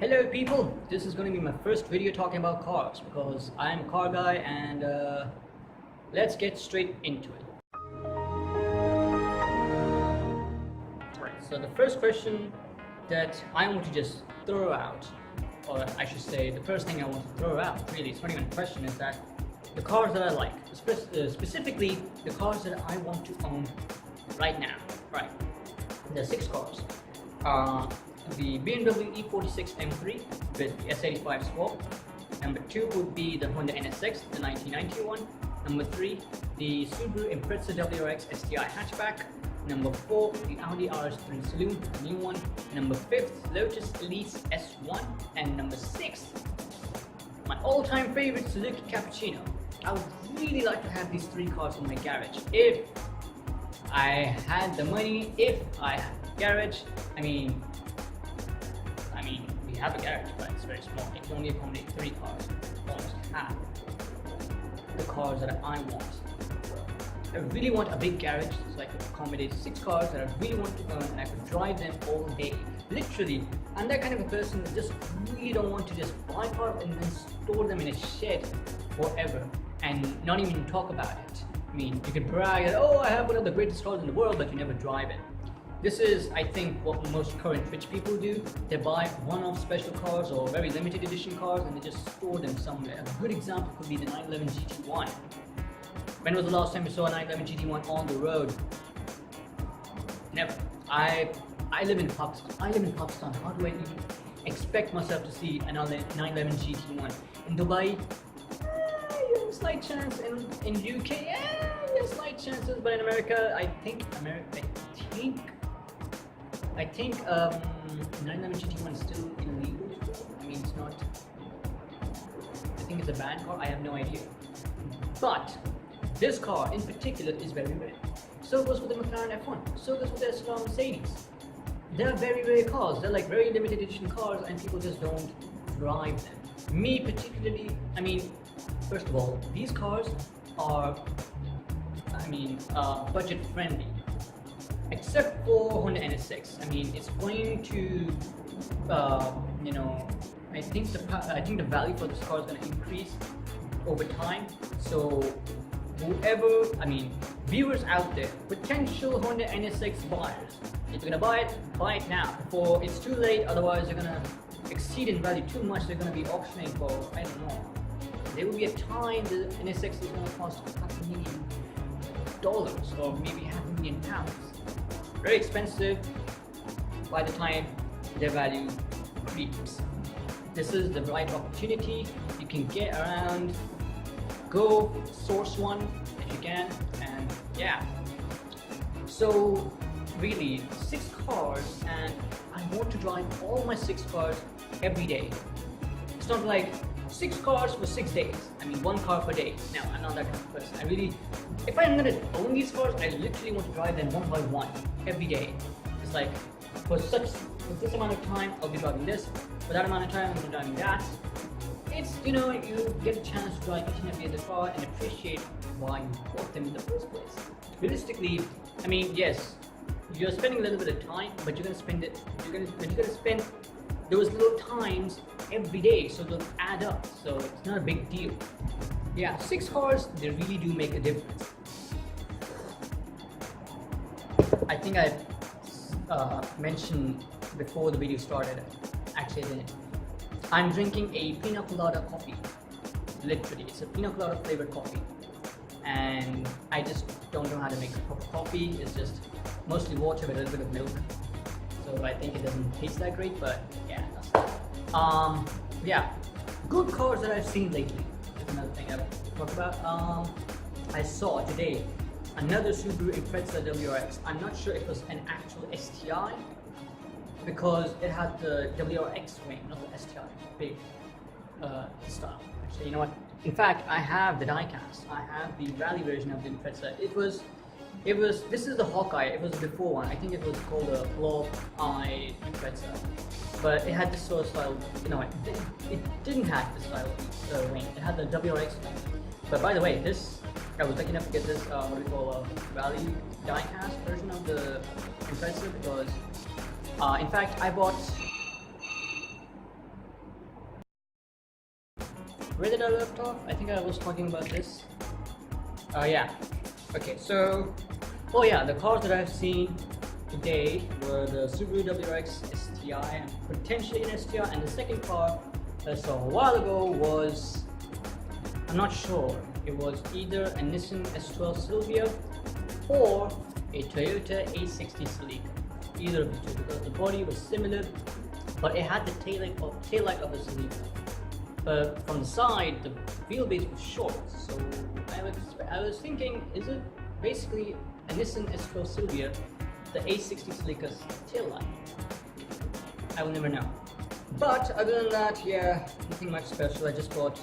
Hello people, this is going to be my first video talking about cars because I am a car guy and let's get straight into it. Right, so the first question that I want to just throw out, or I should say the first thing I want to throw out, really, it's not even a question, is that the cars that I like, specifically the cars that I want to own right now. Right, there are 6 cars. The BMW E46 M3 with the S85 swap. Number 2 would be the Honda NSX, the 1991. Number 3, the Subaru Impreza WRX STI hatchback. Number 4, the Audi RS3 Saloon, the new one. Number 5th, Lotus Elise S1. And number 6, my all-time favorite Suzuki Cappuccino. I would really like to have these 3 cars in my garage. If I had the money, if I had a garage, I mean, we have a garage, but it's very small. It can only accommodate 3 cars, almost half the cars that I want. I really want a big garage so I could accommodate 6 cars that I really want to own and I could drive them all day. Literally, I'm that kind of a person that just really don't want to just buy cars and then store them in a shed forever and not even talk about it. I mean, you can brag that, oh, I have one of the greatest cars in the world, but you never drive it. This is, I think, what most current rich people do. They buy one-off special cars or very limited edition cars and they just store them somewhere. A good example could be the 911 GT1. When was the last time you saw a 911 GT1 on the road? Never. I live in Pakistan. How do I even expect myself to see another 911 GT1? In Dubai, you have a slight chance. In UK, you have slight chances. But in America, I think 911 GT1 is still illegal. I mean, it's not. I think it's a banned car. I have no idea. But this car in particular is very rare. So goes with the McLaren F1. So goes with the S1 Mercedes. They're very rare cars. They're like very limited edition cars, and people just don't drive them. Me particularly. I mean, first of all, these cars are, budget friendly. Except for Honda NSX. I mean, it's going to, I think the value for this car is going to increase over time. So, viewers out there, potential Honda NSX buyers, if you're going to buy it now before it's too late. Otherwise, you're going to exceed in value too much. They're going to be auctioning for, I don't know. There will be a time the NSX is going to cost $500,000 or maybe £500,000. Very expensive by the time their value creeps. This is the right opportunity. You can get around, go source one if you can, and yeah. So really, 6 cars, and I want to drive all my 6 cars every day. It's not like 6 cars for 6 days. I mean, 1 car per day. No, I'm not that kind of person. If I'm gonna own these cars, I literally want to drive them one by one every day. It's like, for this amount of time, I'll be driving this. For that amount of time, I'll be driving that. It's, you get a chance to drive each and every other car and appreciate why you bought them in the first place. Realistically, I mean, yes, you're spending a little bit of time, but you're gonna spend those little times every day, so they'll add up, so it's not a big deal. Yeah, 6 cars, they really do make a difference. I think I mentioned before the video started, actually I didn't. I'm drinking a pina colada coffee. Literally, it's a pina colada flavored coffee. And I just don't know how to make a proper coffee. It's just mostly water with a little bit of milk. So I think it doesn't taste that great, but yeah, that's it. Yeah, good cars that I've seen lately. That's another thing I want to talk about. I saw today another Subaru Impreza WRX. I'm not sure if it was an actual STI because it had the WRX wing, not the STI big style. Actually, you know what? In fact, I have the diecast. I have the rally version of the Impreza. This is the Hawkeye. It was before one. I think it was called a Blob Eye Impreza. But it had this sort of style, it didn't have this style wing. It had the WRX wing. But by the way, I was lucky enough to get this, rally diecast version of the Impreza because, in fact, I bought Where did I left off? I think I was talking about this. Yeah. Okay, so, oh yeah, the cars that I've seen today were the Subaru WRX STI and potentially an STI, and the second car that I saw a while ago was, I'm not sure, it was either a Nissan S12 Silvia or a Toyota A60 Celica. Either of the two, because the body was similar, but it had the taillight of a Celica. But from the side, the wheelbase was short, so I was thinking, is it basically a Nissan S12 Silvia, the A60 Celica's taillight? I will never know. But other than that, yeah, nothing much special. I just bought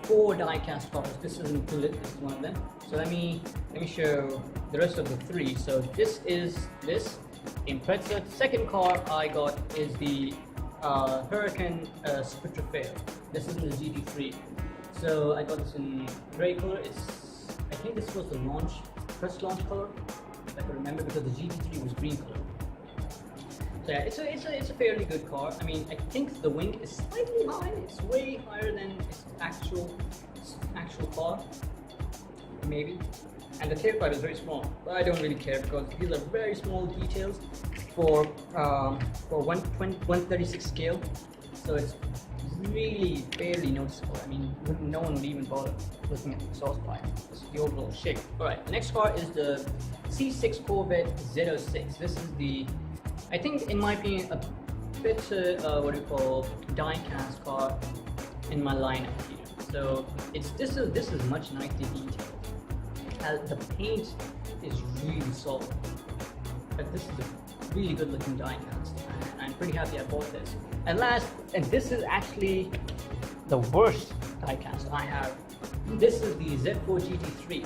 4 die-cast cars. This is included. This is one of them. So let me show the rest of the 3. So this is this Impreza. The second car I got is the Hurricane Spitfire. This is in the GT3. So I got this in gray color. I think this was the first launch color, if I can remember, because the GT3 was green color. So yeah, it's a fairly good car. I mean, I think the wing is slightly high. It's way higher than its actual car, maybe. And the tailpipe is very small, but I don't really care because these are very small details for 136 scale. So it's really barely noticeable. I mean, no one would even bother looking at the exhaust pipe. This is the overall shape. Alright, the next car is the C6 Corvette Z06. This is the, I think in my opinion, a better, die-cast car in my lineup here. So this is much nicely detailed. The paint is really solid. But this is a really good looking die-cast, and I'm pretty happy I bought this. And last, and this is actually the worst die-cast I have. This is the Z4 GT3.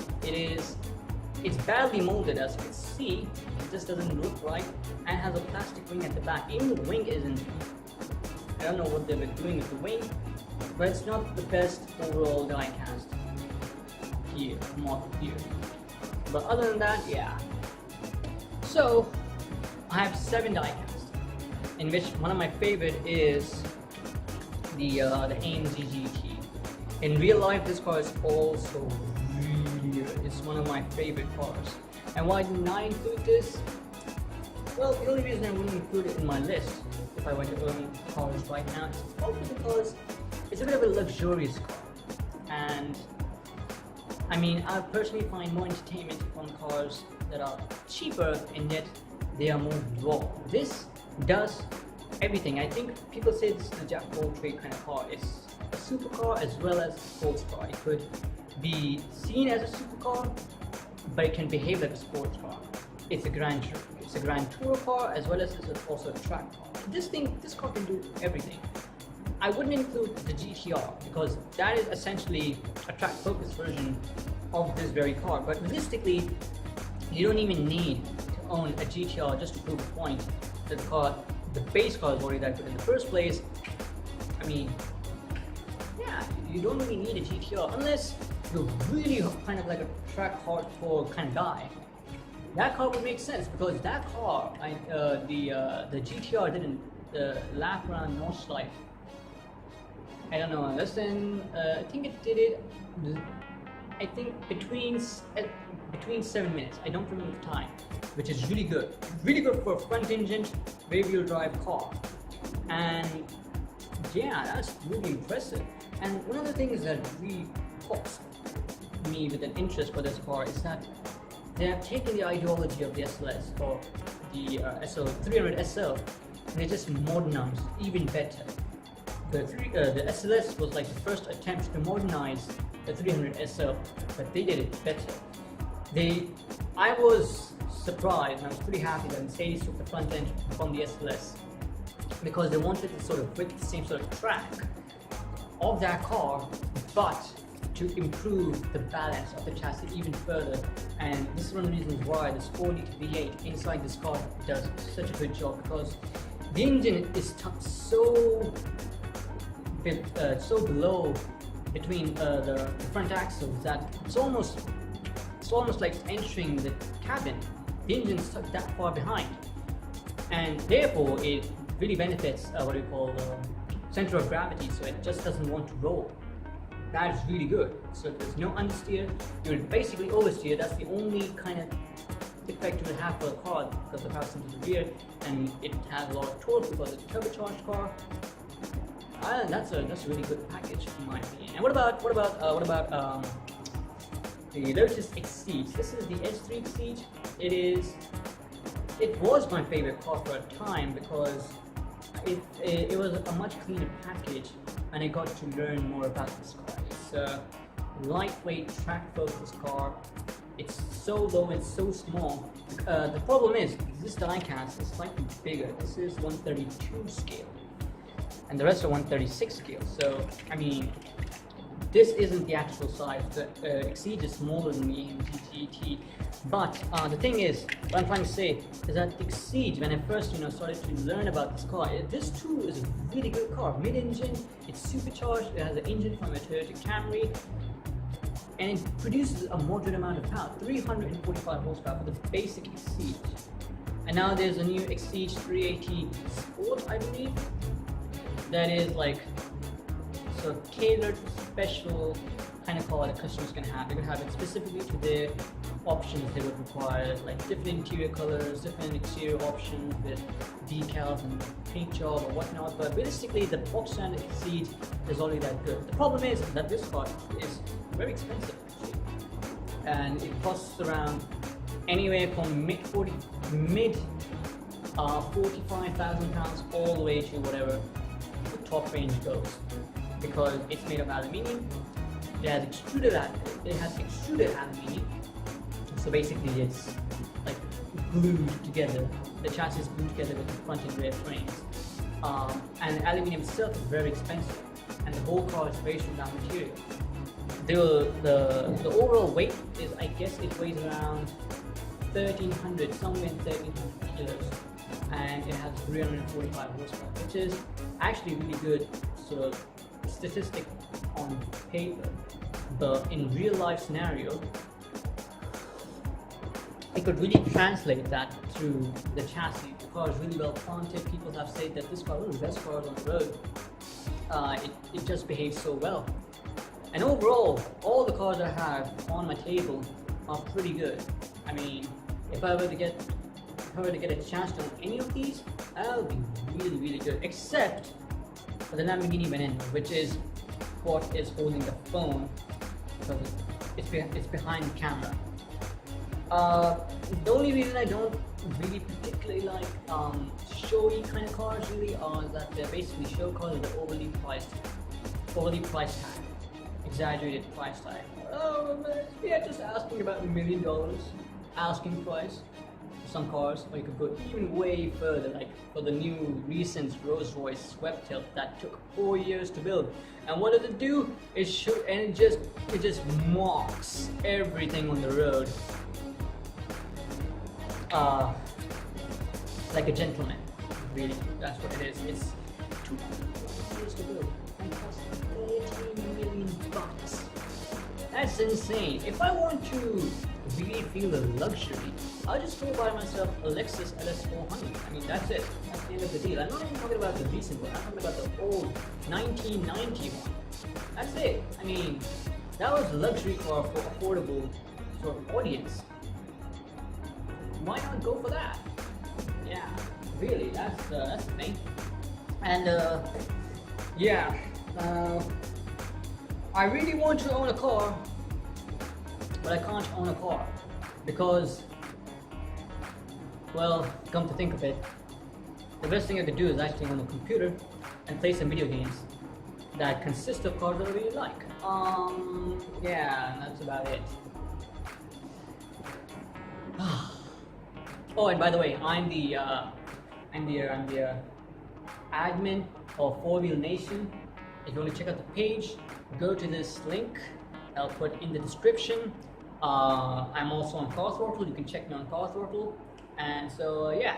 It's badly molded, as you can see. It just doesn't look right, and has a plastic wing at the back. Even the wing isn't, I don't know what they were doing with the wing, but it's not the best overall die-cast model here. But other than that, yeah. So I have 7 die-casts, in which one of my favorite is the AMG GT. In real life, this car is also really good. It's one of my favorite cars. And why didn't I include this? Well, the only reason I wouldn't include it in my list if I went to own cars right now is probably because it's a bit of a luxurious car. And I mean, I personally find more entertainment on cars that are cheaper and yet they are more raw. This does everything. I think people say this is the jack of all trade kind of car. It's a supercar as well as a sports car. It could be seen as a supercar, but it can behave like a sports car. It's a grand tour car as well as it's also a track car. This car can do everything. I wouldn't include the GTR because that is essentially a track-focused version of this very car. But realistically, you don't even need to own a GTR just to prove a point that the base car is already that good in the first place. I mean, yeah, you don't really need a GTR unless you're really kind of like a track hardcore kind of guy. That car would make sense because that car, the GTR didn't lap around Nordschleife. I don't know, less than, I think it did it, I think between 7 minutes. I don't remember the time, which is really good. Really good for a front engine, rear wheel drive car. And yeah, that's really impressive. And one of the things that really pops me with an interest for this car is that they have taken the ideology of the SLS or the 300 SL and they just modernized even better. The SLS was like the first attempt to modernize the 300 SL, but they did it better. I was surprised and I was pretty happy that Mercedes took the front end from the SLS because they wanted to sort of with the same sort of track of that car, but to improve the balance of the chassis even further. And this is one of the reasons why the Sport V8 inside this car does such a good job, because the engine is so below between the front axles that it's almost like entering the cabin. The engine's stuck that far behind, and therefore it really benefits center of gravity, so it just doesn't want to roll. That is really good. So there's no understeer. You'll basically oversteer. That's the only kind of effect you will have for a car because the power comes to the rear, and it has a lot of torque because it's a turbocharged car. That's a really good package in my opinion. And what about the Lotus Exige? This is the S3 Exige. It was my favorite car for a time because it was a much cleaner package, and I got to learn more about this car. It's a lightweight, track-focused car. It's so low and so small. The problem is this die-cast is slightly bigger. This is 132 scale, and the rest are 136 scale. So I mean, this isn't the actual size. The Exige is smaller than the AMG GT. But the thing is, what I'm trying to say is that the Exige, when I first started to learn about this car, this too is a really good car. Mid-engine, it's supercharged. It has an engine from a Toyota Camry, and it produces a moderate amount of power, 345 horsepower for the basic Exige. And now there's a new Exige 380 Sport, I believe, that is like sort of tailored, special kind of car that customers can have. They're gonna have it specifically to their options they would require, like different interior colors, different exterior options with decals and paint job or whatnot. But realistically, the box standard Exige is already that good. The problem is that this car is very expensive actually, and it costs around anywhere from mid 45,000 pounds all the way to whatever the top range goes, because it's made of aluminium. It has extruded aluminium. So basically it's like glued together. The chassis is glued together with the front and rear frames. And aluminium itself is very expensive, and the whole car is based on that material. The overall weight is, I guess it weighs around 1,300, somewhere in 1,300 kilos, and it has 345 horsepower, which is actually really good sort of statistic on paper, but in real life scenario, it could really translate that through the chassis. The car is really well planted. People have said that this car is one of the best cars on the road. It just behaves so well. And overall, all the cars I have on my table are pretty good. I mean, if I were to get a chance to own any of these, that would be really, really good. Except for the Lamborghini Veneno, which is what is holding the phone, because it's behind the camera. The only reason I don't really particularly like showy kind of cars really are that they're basically show cars with an overly priced tag, exaggerated price tag. Oh man, yeah, just asking about $1 million asking price for some cars, or you could go even way further, like for the new recent Rolls-Royce Sweptail that took 4 years to build. And what does it do? It just mocks everything on the road. Like a gentleman, really. That's what it is. It's 2 years to build and cost $13 million. That's insane. If I want to really feel the luxury, I'll just go buy myself a Lexus LS400. I mean, that's it. That's the end of the deal. I'm not even talking about the recent one. I'm talking about the old 1990 one. That's it. I mean, that was a luxury car for affordable sort of audience. Why not go for that? Yeah, really, that's the thing. And yeah, I really want to own a car, but I can't own a car because, well, come to think of it, the best thing I could do is actually own a computer and play some video games that consist of cars that I really like. Yeah, that's about it. Oh, and by the way, I'm the admin of 4-Wheel Nation. If you want to check out the page, go to this link. I'll put in the description. I'm also on Car Throttle. You can check me on Car Throttle. And so yeah.